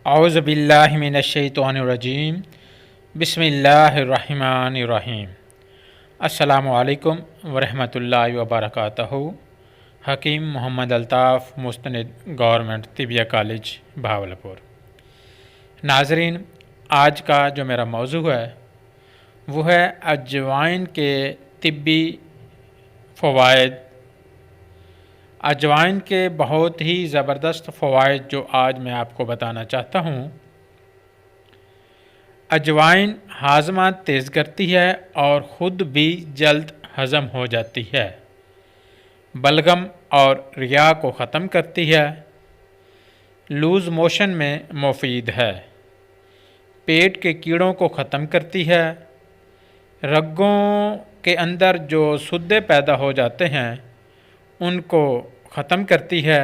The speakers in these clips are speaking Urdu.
اعوذ باللہ من الشیطان الرجیم بسم اللہ الرحمن الرحیم۔ السلام علیکم ورحمۃ اللہ وبرکاتہ۔ حکیم محمد الطاف مستند گورنمنٹ طبیہ کالج بہاولپور۔ ناظرین، آج کا جو میرا موضوع ہے وہ ہے اجوائن کے طبی فوائد۔ اجوائن کے بہت ہی زبردست فوائد جو آج میں آپ کو بتانا چاہتا ہوں۔ اجوائن ہاضمہ تیز کرتی ہے اور خود بھی جلد ہضم ہو جاتی ہے۔ بلغم اور ریا کو ختم کرتی ہے۔ لوز موشن میں مفید ہے۔ پیٹ کے کیڑوں کو ختم کرتی ہے۔ رگوں کے اندر جو سدے پیدا ہو جاتے ہیں ان کو ختم کرتی ہے۔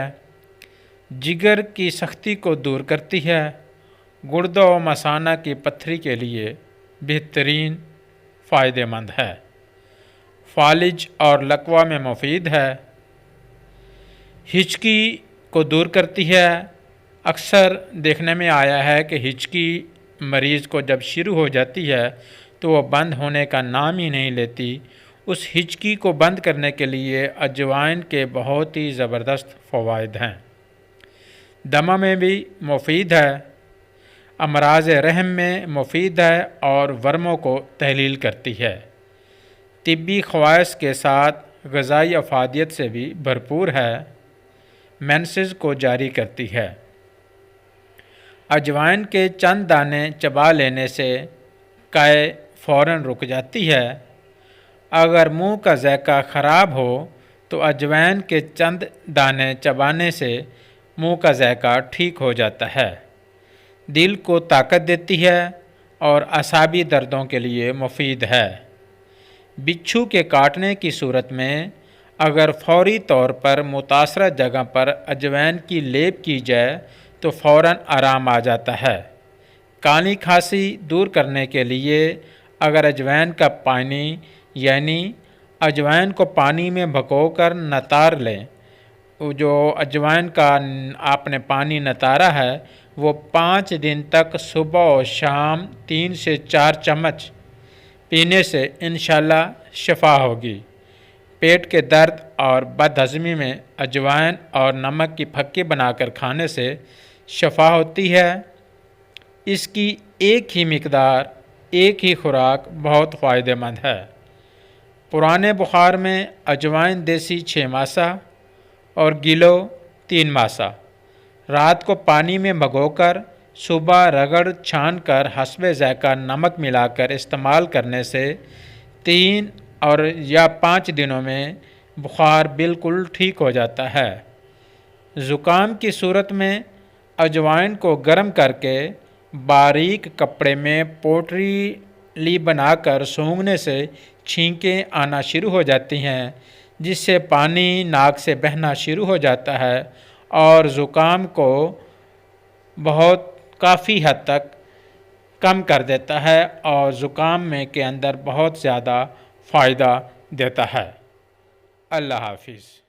جگر کی سختی کو دور کرتی ہے۔ گردوں و مثانہ کی پتھری کے لیے بہترین فائدہ مند ہے۔ فالج اور لقوہ میں مفید ہے۔ ہچکی کو دور کرتی ہے۔ اکثر دیکھنے میں آیا ہے کہ ہچکی مریض کو جب شروع ہو جاتی ہے تو وہ بند ہونے کا نام ہی نہیں لیتی۔ اس ہچکی کو بند کرنے کے لیے اجوائن کے بہت ہی زبردست فوائد ہیں۔ دمہ میں بھی مفید ہے۔ امراض رحم میں مفید ہے اور ورموں کو تحلیل کرتی ہے۔ طبی خواص کے ساتھ غذائی افادیت سے بھی بھرپور ہے۔ مینسز کو جاری کرتی ہے۔ اجوائن کے چند دانے چبا لینے سے قے فوراً رک جاتی ہے۔ اگر منہ کا ذائقہ خراب ہو تو اجوائن کے چند دانے چبانے سے منہ کا ذائقہ ٹھیک ہو جاتا ہے۔ دل کو طاقت دیتی ہے اور اعصابی دردوں کے لیے مفید ہے۔ بچھو کے کاٹنے کی صورت میں اگر فوری طور پر متاثرہ جگہ پر اجوائن کی لیپ کی جائے تو فوراً آرام آ جاتا ہے۔ کالی کھانسی دور کرنے کے لیے اگر اجوائن کا پانی یعنی اجوائن کو پانی میں بھگو کر نتار لیں، جو اجوائن کا آپ نے پانی نتارا ہے وہ 5 دن تک صبح و شام 3 سے 4 چمچ پینے سے انشاءاللہ شفا ہوگی۔ پیٹ کے درد اور بد ہضمی میں اجوائن اور نمک کی پھکی بنا کر کھانے سے شفا ہوتی ہے۔ اس کی ایک ہی مقدار، ایک ہی خوراک بہت فائدہ مند ہے۔ پرانے بخار میں اجوائن دیسی 6 ماسہ اور گلو 3 ماسہ رات کو پانی میں بھگو کر صبح رگڑ چھان کر حسب ذائقہ نمک ملا کر استعمال کرنے سے 3 اور یا 5 دنوں میں بخار بالکل ٹھیک ہو جاتا ہے۔ زکام کی صورت میں اجوائن کو گرم کر کے باریک کپڑے میں پوٹلی بنا کر سونگھنے سے چھینکیں آنا شروع ہو جاتی ہیں، جس سے پانی ناک سے بہنا شروع ہو جاتا ہے اور زکام کو بہت کافی حد تک کم کر دیتا ہے اور زکام میں کے اندر بہت زیادہ فائدہ دیتا ہے۔ اللہ حافظ۔